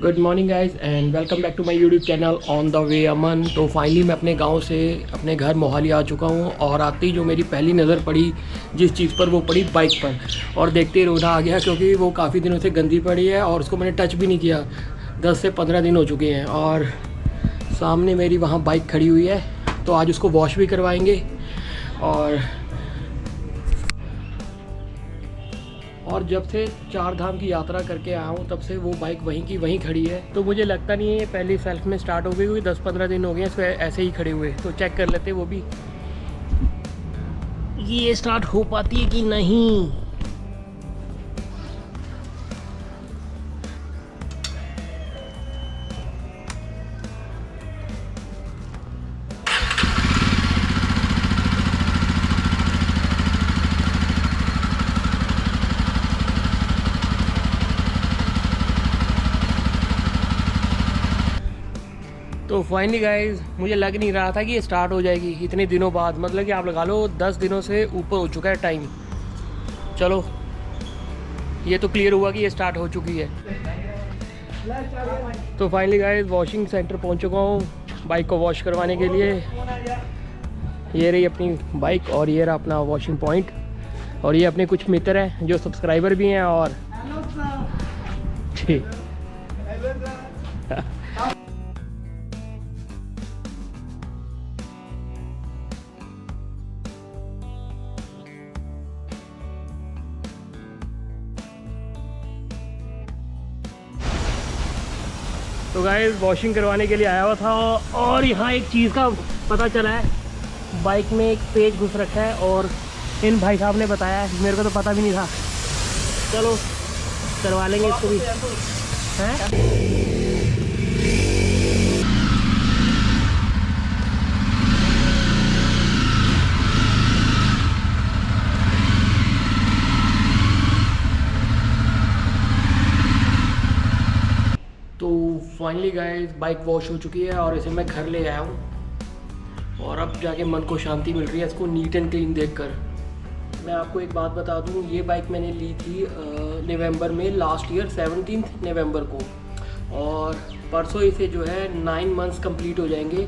Good morning guys and welcome back to my YouTube channel on the way Aman. तो finally मैं अपने गांव से अपने घर मोहाली आ चुका हूं और आते ही जो मेरी पहली नज़र पड़ी जिस चीज़ पर वो पड़ी बाइक पर, और देखते ही रोना आ गया क्योंकि वो काफ़ी दिनों से गंदी पड़ी है और उसको मैंने टच भी नहीं किया। 10 से 15 दिन हो चुके हैं और सामने मेरी वहाँ बाइक खड़ी हुई है, तो आज उसको वॉश भी करवाएंगे। और जब से 4 धाम की यात्रा करके आया हूँ तब से वो बाइक वहीं की वहीं खड़ी है, तो मुझे लगता नहीं है ये पहली सेल्फ में स्टार्ट हो गई हुई। 10-15 दिन हो गए इसमें ऐसे ही खड़े हुए, तो चेक कर लेते वो भी ये स्टार्ट हो पाती है कि नहीं। तो फाइनली गाइज मुझे लग नहीं रहा था कि ये स्टार्ट हो जाएगी इतने दिनों बाद, मतलब कि आप लगा लो 10 दिनों से ऊपर हो चुका है टाइम। चलो ये तो क्लियर हुआ कि ये स्टार्ट हो चुकी है। तो फाइनली गाइज वॉशिंग सेंटर पहुंच चुका हूँ बाइक को वॉश करवाने के लिए। ये रही अपनी बाइक और ये रहा अपना वॉशिंग पॉइंट, और ये अपने कुछ मित्र हैं जो सब्सक्राइबर भी हैं। और ठीक तो गाइस वॉशिंग करवाने के लिए आया हुआ था और यहाँ एक चीज़ का पता चला है, बाइक में एक पेज घुस रखा है और इन भाई साहब ने बताया है, मेरे को तो पता भी नहीं था। चलो करवा लेंगे इसको भी हैं। तो फाइनली गाइस बाइक वॉश हो चुकी है और इसे मैं घर ले आया हूँ और अब जाके मन को शांति मिल रही है इसको नीट एंड क्लीन देखकर। मैं आपको एक बात बता दूँ, ये बाइक मैंने ली थी नवंबर में, लास्ट ईयर 17 नवंबर को, और परसों इसे जो है 9 मंथ्स कंप्लीट हो जाएंगे।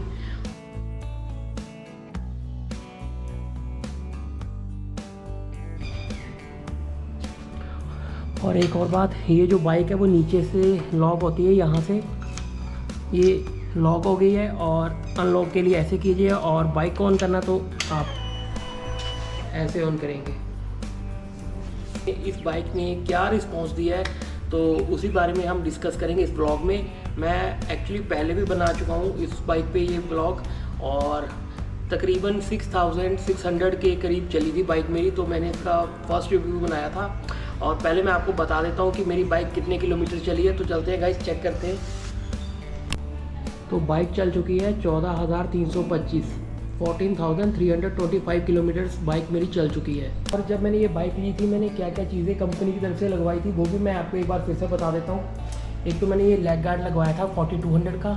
और एक और बात, ये जो बाइक है वो नीचे से लॉक होती है, यहाँ से ये लॉक हो गई है और अनलॉक के लिए ऐसे कीजिए और बाइक को ऑन करना तो आप ऐसे ऑन करेंगे। इस बाइक ने क्या रिस्पांस दिया है तो उसी बारे में हम डिस्कस करेंगे इस ब्लॉग में। मैं एक्चुअली पहले भी बना चुका हूँ इस बाइक पे ये ब्लॉग, और तकरीबन 6600 के करीब चली थी बाइक मेरी, तो मैंने इसका फर्स्ट रिव्यू बनाया था। और पहले मैं आपको बता देता हूँ कि मेरी बाइक कितने किलोमीटर चली है, तो चलते हैं गाइस चेक करते हैं। तो बाइक चल चुकी है 14,325, 14,325 किलोमीटर्स बाइक मेरी चल चुकी है। और जब मैंने ये बाइक ली थी मैंने क्या क्या चीज़ें कंपनी की तरफ से लगवाई थी वो भी मैं आपको एक बार फिर से बता देता हूँ। एक तो मैंने ये लेग गार्ड लगवाया था 4200 का,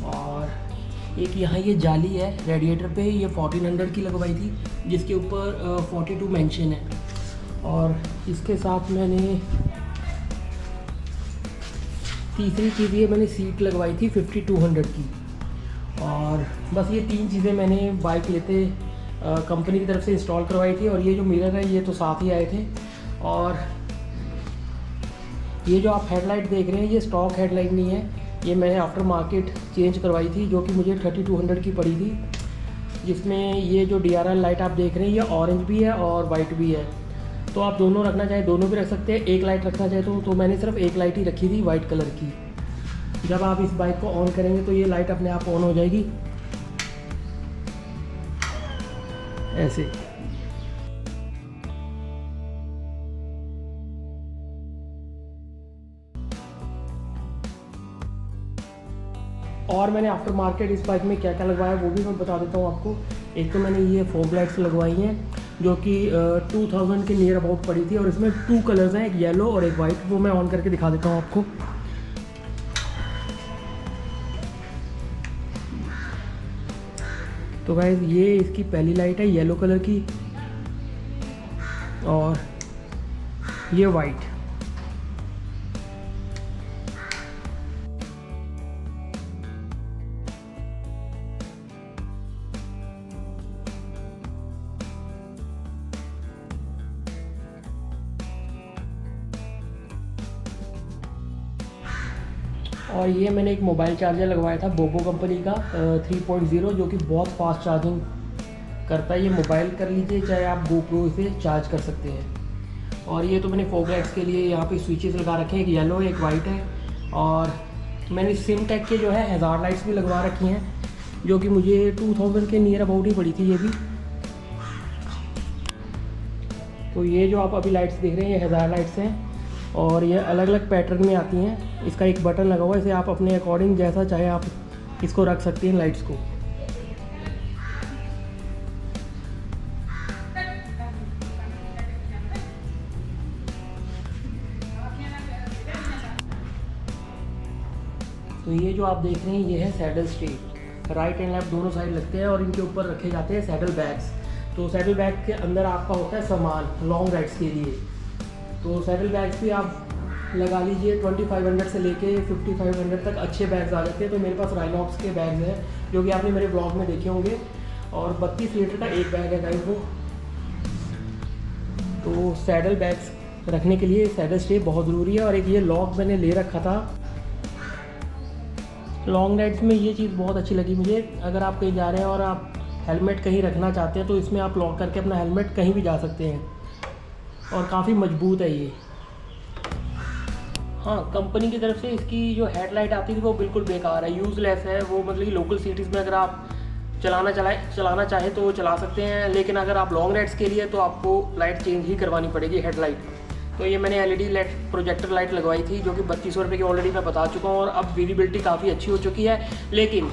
और एक यहाँ ये जाली है रेडिएटर पे, ये 1400 की लगवाई थी जिसके ऊपर 42 मेंशन है। और इसके साथ मैंने तीसरी चीज़ ये मैंने सीट लगवाई थी 5200 की। और बस ये 3 चीज़ें मैंने बाइक लेते कंपनी की तरफ से इंस्टॉल करवाई थी। और ये जो मिरर है ये तो साथ ही आए थे। और ये जो आप हेडलाइट देख रहे हैं ये स्टॉक हेडलाइट नहीं है, ये मैंने आफ्टर मार्केट चेंज करवाई थी जो कि मुझे 3200 की पड़ी थी। जिसमें ये जो DRL लाइट आप देख रहे हैं ये ऑरेंज भी है और वाइट भी है, तो आप दोनों रखना चाहे दोनों भी रख सकते हैं। एक लाइट रखना चाहे तो मैंने सिर्फ एक लाइट ही रखी थी वाइट कलर की। जब आप इस बाइक को ऑन करेंगे तो ये लाइट अपने आप ऑन हो जाएगी ऐसे। और मैंने आफ्टर मार्केट इस बाइक में क्या क्या लगवाया वो भी मैं बता देता हूँ आपको। एक तो मैंने ये फॉग लाइट्स लगवाई हैं जो कि 2000 के नियर अबाउट पड़ी थी, और इसमें 2 कलर्स हैं, एक येलो और एक वाइट, वो मैं ऑन करके दिखा देता हूँ आपको। तो गाइस ये इसकी पहली लाइट है येलो कलर की और ये वाइट। और ये मैंने एक मोबाइल चार्जर लगवाया था बोबो कंपनी का 3.0, जो कि बहुत फास्ट चार्जिंग करता है। ये मोबाइल कर लीजिए चाहे आप GoPro से चार्ज कर सकते हैं। और ये तो मैंने फॉग लाइट्स के लिए यहाँ पे स्विचेस लगा रखे हैं, एक येलो है एक वाइट है। और मैंने सिमटेक के जो है हज़ार लाइट्स भी लगवा रखी हैं, जो कि मुझे 2000 के नियर अबाउट ही पड़ी थी ये भी। तो ये जो आप अभी लाइट्स देख रहे हैं ये हज़ार लाइट्स हैं और ये अलग अलग पैटर्न में आती हैं। इसका एक बटन लगा हुआ है, इसे आप अपने अकॉर्डिंग जैसा चाहे आप इसको रख सकते हैं लाइट्स को। तो ये जो आप देख रहे हैं ये है saddle state, right and left दोनों साइड लगते हैं और इनके ऊपर रखे जाते हैं सैडल बैग्स। तो सैडल बैग के अंदर आपका होता है सामान लॉन्ग राइड्स के लिए। तो सैडल बैग्स भी आप लगा लीजिए 2500 से लेके 5500 तक अच्छे बैग्स आ जाते हैं। तो मेरे पास राइनॉक्स के बैग्स हैं जो कि आपने मेरे ब्लॉग में देखे होंगे, और 32 लीटर का एक बैग है गाइस वो। तो सैडल बैग्स रखने के लिए सैडल स्टे बहुत ज़रूरी है। और एक ये लॉक मैंने ले रखा था लॉन्ग राइड्स में, ये चीज़ बहुत अच्छी लगी मुझे। अगर आप कहीं जा रहे हैं और आप हेलमेट कहीं रखना चाहते हैं तो इसमें आप लॉक करके अपना हेलमेट कहीं भी जा सकते हैं, और काफ़ी मजबूत है ये। हाँ, कंपनी की तरफ से इसकी जो हेडलाइट आती थी वो बिल्कुल बेकार है, यूज़लेस है वो। मतलब कि लोकल सिटीज़ में अगर आप चलाना चाहे तो चला सकते हैं, लेकिन अगर आप लॉन्ग राइड्स के लिए तो आपको लाइट चेंज ही करवानी पड़ेगी, हेडलाइट। तो ये मैंने LED लाइट प्रोजेक्टर लाइट लगवाई थी जो कि 3200 रुपये की ऑलरेडी मैं बता चुका हूँ, और अब विजिबिलिटी काफ़ी अच्छी हो चुकी है। लेकिन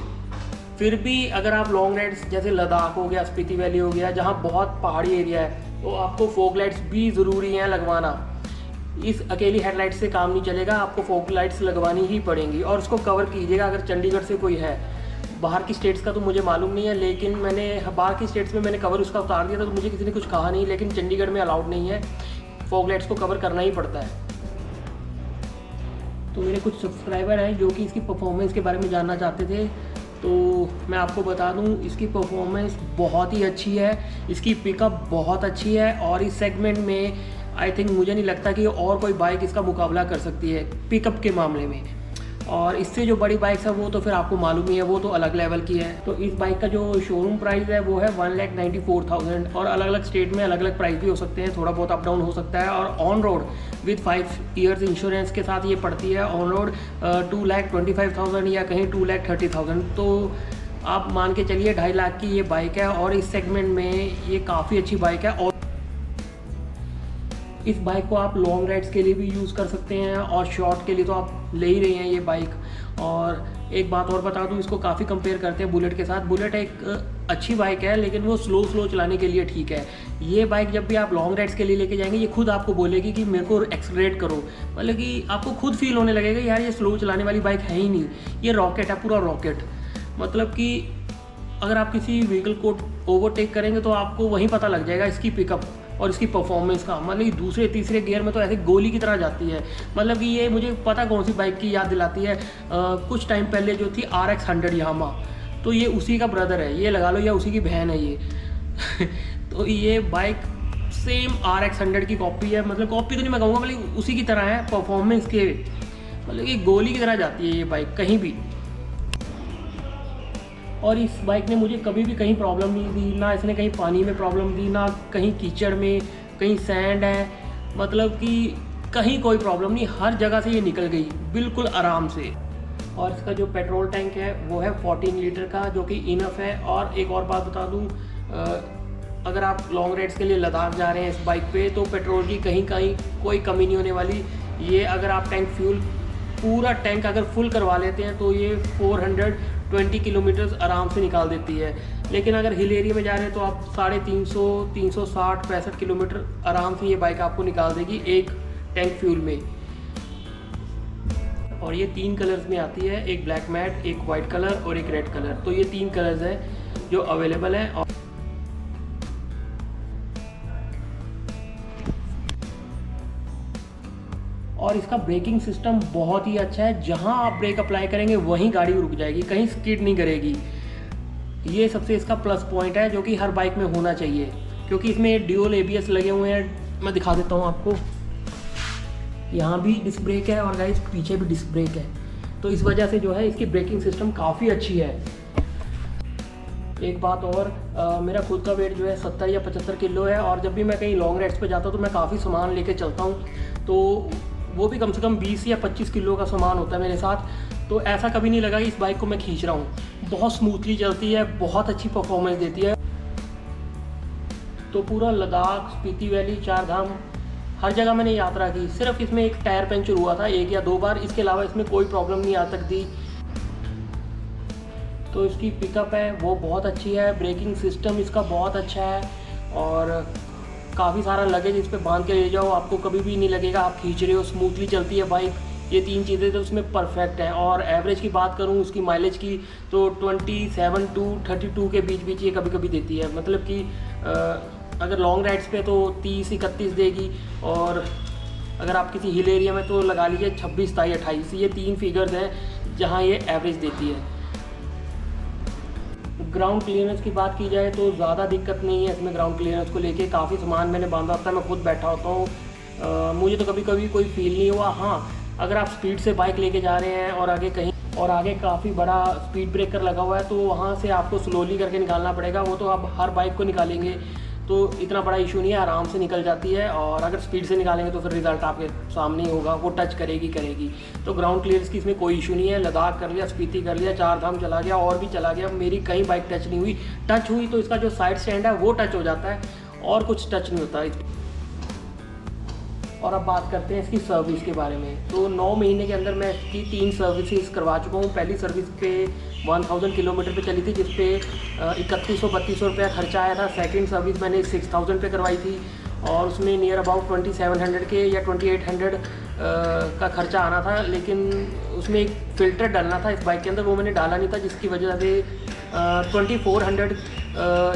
फिर भी अगर आप लॉन्ग राइड्स जैसे लद्दाख हो गया, स्पीति वैली हो गया, जहाँ बहुत पहाड़ी एरिया है, तो आपको फॉग लाइट्स भी ज़रूरी हैं लगवाना। इस अकेली हेडलाइट से काम नहीं चलेगा, आपको फॉग लाइट्स लगवानी ही पड़ेंगी। और उसको कवर कीजिएगा अगर चंडीगढ़ से कोई है। बाहर की स्टेट्स का तो मुझे मालूम नहीं है, लेकिन मैंने बाहर की स्टेट्स में मैंने कवर उसका उतार दिया था तो मुझे किसी ने कुछ कहा नहीं, लेकिन चंडीगढ़ में अलाउड नहीं है, फॉग लाइट्स को कवर करना ही पड़ता है। तो मेरे कुछ सब्सक्राइबर हैं जो कि इसकी परफॉर्मेंस के बारे में जानना चाहते थे, तो मैं आपको बता दूं इसकी परफॉर्मेंस बहुत ही अच्छी है, इसकी पिकअप बहुत अच्छी है, और इस सेगमेंट में आई थिंक मुझे नहीं लगता कि और कोई बाइक इसका मुकाबला कर सकती है पिकअप के मामले में। और इससे जो बड़ी बाइक्स है वो तो फिर आपको मालूम ही है, वो तो अलग लेवल की है। तो इस बाइक का जो शोरूम प्राइस है वो है 1,94,000, और अलग अलग स्टेट में अलग अलग प्राइस भी हो सकते हैं, थोड़ा बहुत अप डाउन हो सकता है। और on road with 5 years insurance के साथ ये पड़ती है ऑन रोड 2,25,000 या कहीं 2,30,000। तो आप मान के चलिए 2.5 लाख की ये बाइक है, और इस सेगमेंट में ये काफ़ी अच्छी बाइक है। और इस बाइक को आप लॉन्ग राइड्स के लिए भी यूज़ कर सकते हैं, और शॉर्ट के लिए तो आप ले ही रहे हैं ये बाइक। और एक बात और बता दूं, इसको काफ़ी कंपेयर करते हैं बुलेट के साथ। बुलेट एक अच्छी बाइक है, लेकिन वो स्लो चलाने के लिए ठीक है। ये बाइक जब भी आप लॉन्ग राइड्स के लिए लेके जाएंगे, ये खुद आपको बोलेगी कि मेरे को एक्सलरेट करो, मतलब कि आपको खुद फील होने लगेगा यार ये स्लो चलाने वाली बाइक है ही नहीं, ये रॉकेट है, पूरा रॉकेट। मतलब कि अगर आप किसी व्हीकल को ओवरटेक करेंगे तो आपको वहीं पता लग जाएगा इसकी पिकअप और इसकी परफॉर्मेंस का। मतलब कि दूसरे तीसरे गियर में तो ऐसे गोली की तरह जाती है। मतलब कि ये मुझे पता कौन सी बाइक की याद दिलाती है, कुछ टाइम पहले जो थी RX 100 यामा, तो ये उसी का ब्रदर है, ये लगा लो, या उसी की बहन है ये तो ये बाइक सेम RX 100 की कॉपी है। मतलब कॉपी तो नहीं मैं कहूँगा, मतलब उसी की तरह है परफॉर्मेंस के, मतलब कि गोली की तरह जाती है ये बाइक कहीं भी। और इस बाइक ने मुझे कभी भी कहीं प्रॉब्लम नहीं दी, ना इसने कहीं पानी में प्रॉब्लम दी, ना कहीं कीचड़ में, कहीं सैंड है, मतलब कि कहीं कोई प्रॉब्लम नहीं, हर जगह से ये निकल गई बिल्कुल आराम से। और इसका जो पेट्रोल टैंक है वो है 14 लीटर का, जो कि इनफ है। और एक और बात बता दूं, अगर आप लॉन्ग राइड्स के लिए लद्दाख जा रहे हैं इस बाइक पे, तो पेट्रोल की कहीं कोई कमी नहीं होने वाली। ये अगर आप पूरा टैंक अगर फुल करवा लेते हैं तो ये 420 किलोमीटर आराम से निकाल देती है। लेकिन अगर हिल एरिया में जा रहे हैं तो आप 350, 360, 65 किलोमीटर आराम से ये बाइक आपको निकाल देगी एक टैंक फ्यूल में। और ये 3 कलर्स में आती है, एक ब्लैक मैट, एक वाइट कलर और एक रेड कलर। तो ये 3 कलर्स हैं जो अवेलेबल हैं। और इसका ब्रेकिंग सिस्टम बहुत ही अच्छा है, जहां आप ब्रेक अप्लाई करेंगे वहीं गाड़ी रुक जाएगी, कहीं स्किड नहीं करेगी। ये सबसे इसका प्लस पॉइंट है जो कि हर बाइक में होना चाहिए, क्योंकि इसमें ड्यूल ABS लगे हुए हैं। मैं दिखा देता हूँ आपको, यहाँ भी डिस्क ब्रेक है और गाइस पीछे भी डिस्क ब्रेक है। तो इस वजह से जो है इसकी ब्रेकिंग सिस्टम काफ़ी अच्छी है। एक बात और, मेरा खुद का वेट जो है 70 या 75 किलो है, और जब भी मैं कहीं लॉन्ग राइड्स पे जाता हूँ तो मैं काफ़ी सामान लेके चलता हूँ, तो वो भी कम से कम 20 या 25 किलो का सामान होता है मेरे साथ। तो ऐसा कभी नहीं लगा कि इस बाइक को मैं खींच रहा हूँ। बहुत स्मूथली चलती है, बहुत अच्छी परफॉर्मेंस देती है। तो पूरा लद्दाख, स्पीति वैली, चार धाम, हर जगह मैंने यात्रा की। सिर्फ इसमें एक टायर पंचर हुआ था 1 या 2 बार, इसके अलावा इसमें कोई प्रॉब्लम नहीं आ सकती। तो इसकी पिकअप है वो बहुत अच्छी है, ब्रेकिंग सिस्टम इसका बहुत अच्छा है, और काफ़ी सारा लगेज इस पर बांध के ले जाओ, आपको कभी भी नहीं लगेगा आप खींच रहे हो। स्मूथली चलती है बाइक, ये 3 चीज़ें तो उसमें परफेक्ट हैं। और एवरेज की बात करूँ उसकी माइलेज की, तो 27 to 32 के बीच बीच ये कभी कभी देती है। मतलब कि अगर लॉन्ग राइड्स पे तो 30-31 देगी, और अगर आप किसी हिल एरिया में तो लगा लीजिए 26, 27, 28। ये 3 फिगर्स हैं जहाँ ये एवरेज देती है। ग्राउंड क्लियरेंस की बात की जाए तो ज़्यादा दिक्कत नहीं है इसमें। ग्राउंड क्लियरेंस को लेके काफ़ी सामान मैंने बांधा होता है, मैं खुद बैठा होता हूँ, मुझे तो कभी कभी कोई फील नहीं हुआ। हाँ, अगर आप स्पीड से बाइक लेके जा रहे हैं और आगे काफ़ी बड़ा स्पीड ब्रेकर लगा हुआ है, तो वहाँ से आपको स्लोली करके निकालना पड़ेगा। वो तो आप हर बाइक को निकालेंगे तो इतना बड़ा इशू नहीं है, आराम से निकल जाती है। और अगर स्पीड से निकालेंगे तो फिर रिज़ल्ट आपके सामने ही होगा, वो टच करेगी। तो ग्राउंड क्लियरेंस की इसमें कोई इशू नहीं है। लद्दाख कर लिया, स्पीति कर लिया, चार धाम चला गया, और भी चला गया। मेरी कहीं बाइक टच नहीं हुई। टच हुई तो इसका जो साइड स्टैंड है वो टच हो जाता है, और कुछ टच नहीं होता। और अब बात करते हैं इसकी सर्विस के बारे में। तो 9 महीने के अंदर मैं इसकी 3 सर्विसेज करवा चुका हूँ। पहली सर्विस पे 1000 किलोमीटर पे चली थी, जिस पे 3100-3200 रुपया खर्चा आया था। सेकंड सर्विस मैंने 6000 पे करवाई थी, और उसमें नियर अबाउट 2700 के या 2800 का खर्चा आना था। लेकिन उसमें एक फ़िल्टर डालना था इस बाइक के अंदर, वो मैंने डाला नहीं था, जिसकी वजह से 2400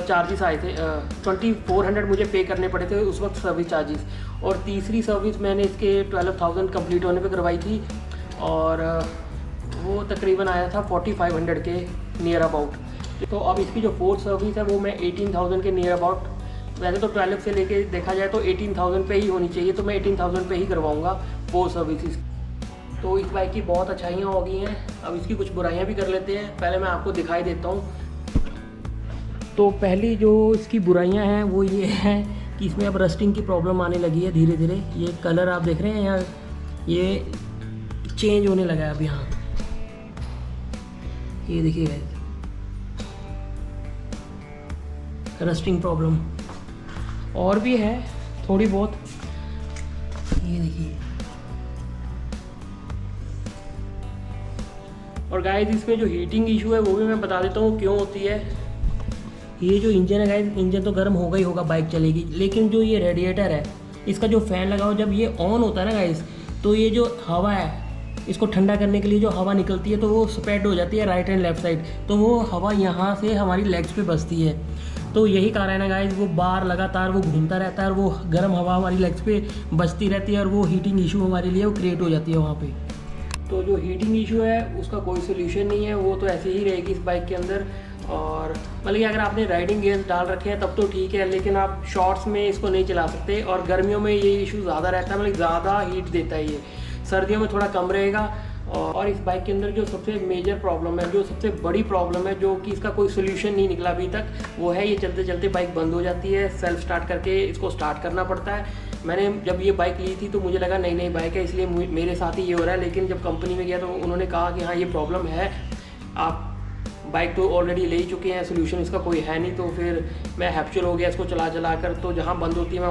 चार्जेस आए थे। 2400 मुझे पे करने पड़े थे उस वक्त सर्विस चार्जेस। और तीसरी सर्विस मैंने इसके 12000 कंप्लीट होने पे करवाई थी, और वो तकरीबन आया था 4500 के नियर अबाउट। तो अब इसकी जो फोर्थ सर्विस है वो मैं 18000 के नियर अबाउट, वैसे तो 12 से लेके देखा जाए तो 18000 पे ही होनी चाहिए, तो मैं 18000 पे ही करवाऊँगा 4 सर्विसेज। तो इस बाइक की बहुत अच्छाइयाँ हो गई हैं, अब इसकी कुछ बुराइयाँ भी कर लेते हैं। पहले मैं आपको दिखाई देता हूँ। तो पहली जो इसकी बुराइयां हैं वो ये है कि इसमें अब रस्टिंग की प्रॉब्लम आने लगी है धीरे धीरे। ये कलर आप देख रहे हैं यहाँ, ये चेंज होने लगा है अब यहाँ, ये देखिए रस्टिंग प्रॉब्लम। और भी है थोड़ी बहुत, ये देखिए। और गाइस इसमें जो हीटिंग इशू है वो भी मैं बता देता हूँ क्यों होती है। ये जो इंजन है गाइस, इंजन तो गर्म होगा ही होगा, बाइक चलेगी, लेकिन जो ये रेडिएटर है इसका जो फ़ैन लगा हो, जब ये ऑन होता है ना गाइस, तो ये जो हवा है इसको ठंडा करने के लिए जो हवा निकलती है तो वो स्प्रेड हो जाती है राइट एंड लेफ्ट साइड, तो वो हवा यहाँ से हमारी लेग्स पे बसती है। तो यही कारण है गाइस, वो बार लगातार वो घूमता रहता है और वो गर्म हवा हमारी लेग्स पे बचती रहती है, और वो हीटिंग इशू हमारे लिए वो क्रिएट हो जाती है वहाँ पे। तो जो हीटिंग इशू है उसका कोई सोल्यूशन नहीं है, वो तो ऐसे ही रहेगी इस बाइक के अंदर। और मतलब कि अगर आपने राइडिंग गियर्स डाल रखे हैं तब तो ठीक है, लेकिन आप शॉर्ट्स में इसको नहीं चला सकते। और गर्मियों में ये इशू ज़्यादा रहता है, मतलब ज़्यादा हीट देता है ये। सर्दियों में थोड़ा कम रहेगा। और इस बाइक के अंदर जो सबसे मेजर प्रॉब्लम है, जो सबसे बड़ी प्रॉब्लम है, जो कि इसका कोई सोल्यूशन नहीं निकला अभी तक, वो है ये चलते चलते बाइक बंद हो जाती है। सेल्फ स्टार्ट करके इसको स्टार्ट करना पड़ता है। मैंने जब ये बाइक ली थी तो मुझे लगा नई बाइक है इसलिए मेरे साथ ही ये हो रहा है, लेकिन जब कंपनी में गया तो उन्होंने कहा कि हाँ ये प्रॉब्लम है, आप बाइक तो ऑलरेडी ले ही चुके हैं, सोल्यूशन इसका कोई है नहीं। तो फिर मैं हैप्चुअल हो गया इसको चला कर, तो जहाँ बंद होती है मैं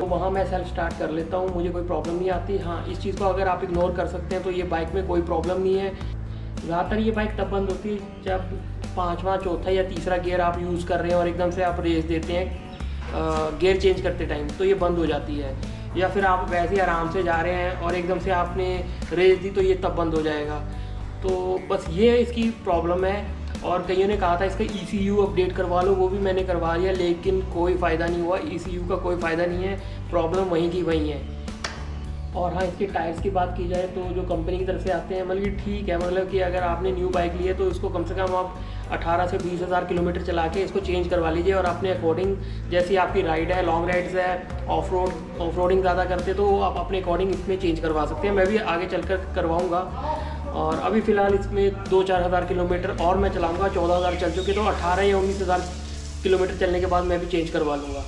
वहाँ मैं सेल्फ स्टार्ट कर लेता हूँ, मुझे कोई प्रॉब्लम नहीं आती। हाँ, इस चीज़ को अगर आप इग्नोर कर सकते हैं तो ये बाइक में कोई प्रॉब्लम नहीं है। ज़्यादातर ये बाइक तब बंद होती है जब 5वां, चौथा या तीसरा गियर आप यूज़ कर रहे हैं और एकदम से आप रेस देते हैं गियर चेंज करते टाइम, तो ये बंद हो जाती है। या फिर आप वैसे ही आराम से जा रहे हैं और एकदम से आपने रेस दी तो ये तब बंद हो जाएगा। तो बस ये इसकी प्रॉब्लम है। और कईयों ने कहा था इसका ECU अपडेट करवा लो, वो भी मैंने करवा लिया, लेकिन कोई फ़ायदा नहीं हुआ। ECU का कोई फ़ायदा नहीं है, प्रॉब्लम वहीं की वहीं है। और हाँ, इसके टायर्स की बात की जाए तो जो कंपनी की तरफ से आते हैं, मतलब ठीक है, मतलब कि अगर आपने न्यू बाइक ली है तो इसको कम से कम आप 18 से 20 हज़ार किलोमीटर चला के इसको चेंज करवा लीजिए। और अपने अकॉर्डिंग, जैसी आपकी राइड है, लॉन्ग राइड्स है, ऑफ रोडिंग ज़्यादा करते तो आप अपने अकॉर्डिंग इसमें चेंज करवा सकते हैं। मैं भी आगे चलकर करवाऊँगा। और अभी फ़िलहाल इसमें 2-4 हज़ार किलोमीटर और मैं चलाऊँगा। 14 हज़ार चल चुके, तो 18 या 19 हज़ार किलोमीटर चलने के बाद मैं भी चेंज करवा लूँगा।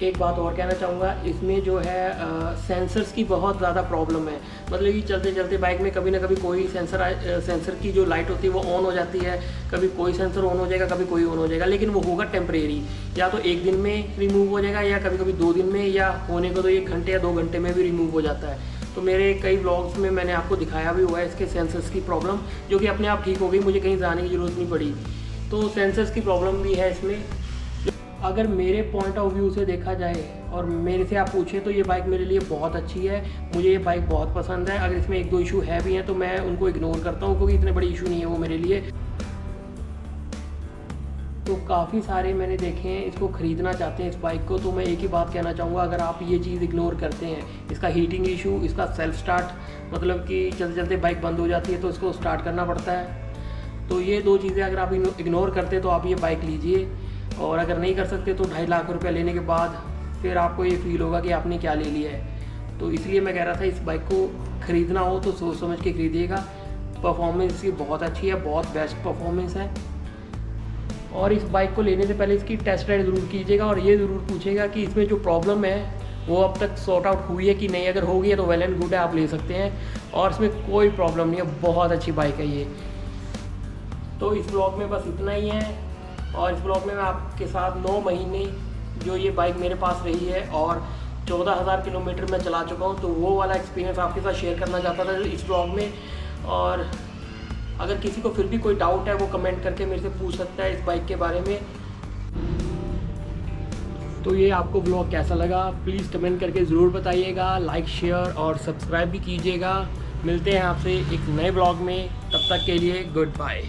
एक बात और कहना चाहूँगा, इसमें जो है सेंसर्स की बहुत ज़्यादा प्रॉब्लम है। मतलब कि चलते चलते बाइक में कभी ना कभी कोई सेंसर की जो लाइट होती है वो ऑन हो जाती है, कभी कोई सेंसर ऑन हो जाएगा, कभी कोई ऑन हो जाएगा, लेकिन वो होगा टेम्परेरी। या तो एक दिन में रिमूव हो जाएगा, या कभी कभी 2 दिन में, या होने को तो 1 घंटे या 2 घंटे में भी रिमूव हो जाता है। तो मेरे कई व्लॉग्स में मैंने आपको दिखाया भी हुआ है इसके सेंसर्स की प्रॉब्लम, जो कि अपने आप ठीक हो गई, मुझे कहीं जाने की ज़रूरत नहीं पड़ी। तो सेंसर्स की प्रॉब्लम भी है इसमें। अगर मेरे पॉइंट ऑफ व्यू से देखा जाए और मेरे से आप पूछें तो ये बाइक मेरे लिए बहुत अच्छी है। मुझे ये बाइक बहुत पसंद है। अगर इसमें 1-2 इशू है भी हैं तो मैं उनको इग्नोर करता हूँ, क्योंकि इतने बड़े इशू नहीं है वो मेरे लिए। तो काफ़ी सारे मैंने देखे हैं इसको ख़रीदना चाहते हैं इस बाइक को। तो मैं एक ही बात कहना चाहूँगा, अगर आप ये चीज़ इग्नोर करते हैं, इसका हीटिंग इशू, इसका सेल्फ स्टार्ट, मतलब कि चलते चलते बाइक बंद हो जाती है तो इसको स्टार्ट करना पड़ता है, तो ये 2 चीज़ें अगर आप इग्नोर करते हैं तो आप ये बाइक लीजिए। और अगर नहीं कर सकते तो 2.5 लाख रुपये लेने के बाद फिर आपको ये फील होगा कि आपने क्या ले लिया है। तो इसलिए मैं कह रहा था इस बाइक को ख़रीदना हो तो सोच समझ के ख़रीदिएगा। परफॉर्मेंस इसकी बहुत अच्छी है, बहुत बेस्ट परफॉर्मेंस है। और इस बाइक को लेने से पहले इसकी टेस्ट राइड ज़रूर कीजिएगा और ये ज़रूर पूछेगा कि इसमें जो प्रॉब्लम है वो अब तक सॉर्ट आउट हुई है कि नहीं। अगर हो गई है तो वेल एंड गुड है, आप ले सकते हैं। और इसमें कोई प्रॉब्लम नहीं है, बहुत अच्छी बाइक है ये। तो इस ब्लॉग में बस इतना ही है। और इस ब्लॉग में मैं आपके साथ 9 महीने जो ये बाइक मेरे पास रही है और 14,000 किलोमीटर मैं चला चुका हूँ, तो वो वाला एक्सपीरियंस आपके साथ शेयर करना चाहता था इस ब्लॉग में। और अगर किसी को फिर भी कोई डाउट है वो कमेंट करके मेरे से पूछ सकता है इस बाइक के बारे में। तो ये आपको ब्लॉग कैसा लगा प्लीज़ कमेंट करके ज़रूर बताइएगा। लाइक, शेयर और सब्सक्राइब भी कीजिएगा। मिलते हैं आपसे एक नए ब्लॉग में, तब तक के लिए गुड बाय।